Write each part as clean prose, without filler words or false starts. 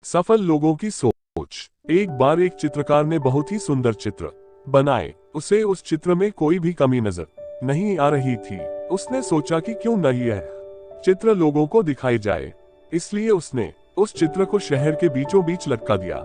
सफल लोगों की सोच। एक बार एक चित्रकार ने बहुत ही सुंदर चित्र बनाए। उसे उस चित्र में कोई भी कमी नजर नहीं आ रही थी। उसने सोचा कि क्यों न यह चित्र लोगों को दिखाई जाए। इसलिए उसने उस चित्र को शहर के बीचों बीच लटका दिया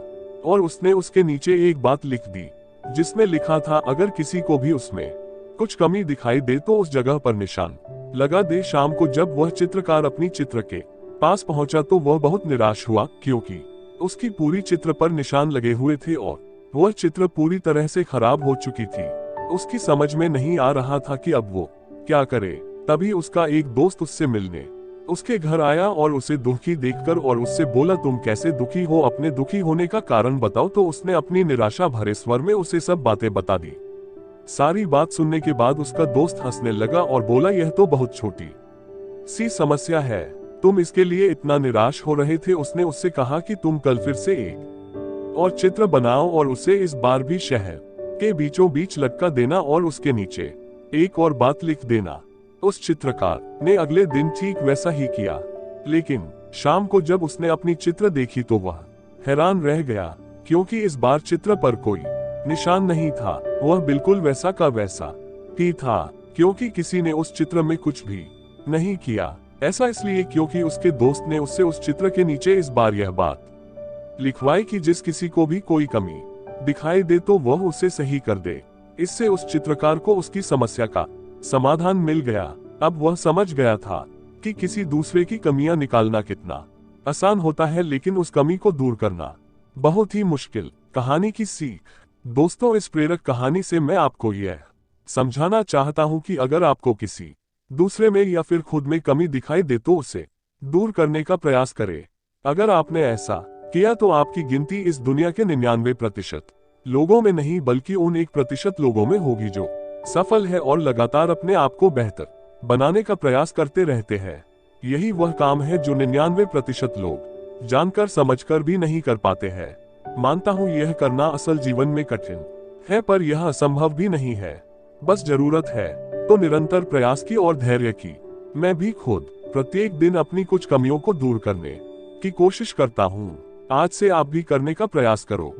और उसने उसके नीचे एक बात लिख दी जिसमें लिखा था, अगर किसी को भी उसमें कुछ कमी दिखाई दे तो उस जगह पर निशान लगा दे। शाम को जब वह चित्रकार अपनी चित्र के पास पहुंचा तो वह बहुत निराश हुआ, क्योंकि उसकी पूरी चित्र पर निशान लगे हुए थे और वह चित्र पूरी तरह से खराब हो चुकी थी। उसकी समझ में नहीं आ रहा था कि अब वो क्या करे। तभी उसका एक दोस्त उससे मिलने उसके घर आया और उसे दुखी देखकर और उससे बोला, तुम कैसे दुखी हो, अपने दुखी होने का कारण बताओ। तो उसने अपनी निराशा भरे स्वर में उसे सब बातें बता दी। सारी बात सुनने के बाद उसका दोस्त हंसने लगा और बोला, यह तो बहुत छोटी सी समस्या है, तुम इसके लिए इतना निराश हो रहे थे। उसने उससे कहा कि तुम कल फिर से एक और चित्र बनाओ और उसे इस बार भी शहर के बीचों बीच लटका देना और उसके नीचे एक और बात लिख देना। उस चित्रकार ने अगले दिन ठीक वैसा ही किया, लेकिन शाम को जब उसने अपनी चित्र देखी तो वह हैरान रह गया, क्योंकि इस बार चित्र पर कोई निशान नहीं था। वह बिल्कुल वैसा का वैसा ही था, क्योंकि किसी ने उस चित्र में कुछ भी नहीं किया। ऐसा इसलिए क्योंकि उसके दोस्त ने उससे उस चित्र के नीचे इस बार यह बात लिखवाई कि जिस किसी को भी कोई कमी दिखाई दे तो वह उसे सही कर दे। इससे उस चित्रकार को उसकी समस्या का समाधान मिल गया। अब वह समझ गया था कि किसी दूसरे की कमियां निकालना कितना आसान होता है, लेकिन उस कमी को दूर करना बहुत ही मुश्किल। कहानी की सीख। दोस्तों, इस प्रेरक कहानी से मैं आपको यह समझाना चाहता हूं कि अगर आपको किसी दूसरे में या फिर खुद में कमी दिखाई दे तो उसे दूर करने का प्रयास करें। अगर आपने ऐसा किया तो आपकी गिनती इस दुनिया के 99% लोगों में नहीं बल्कि उन 1% लोगों में होगी जो सफल है और लगातार अपने आप को बेहतर बनाने का प्रयास करते रहते हैं। यही वह काम है जो 99% लोग जानकर समझकर भी नहीं कर पाते हैं। मानता हूं यह करना असल जीवन में कठिन है, पर यह असंभव भी नहीं है। बस जरूरत है तो निरंतर प्रयास की और धैर्य की। मैं भी खुद प्रत्येक दिन अपनी कुछ कमियों को दूर करने की कोशिश करता हूँ। आज से आप भी करने का प्रयास करो।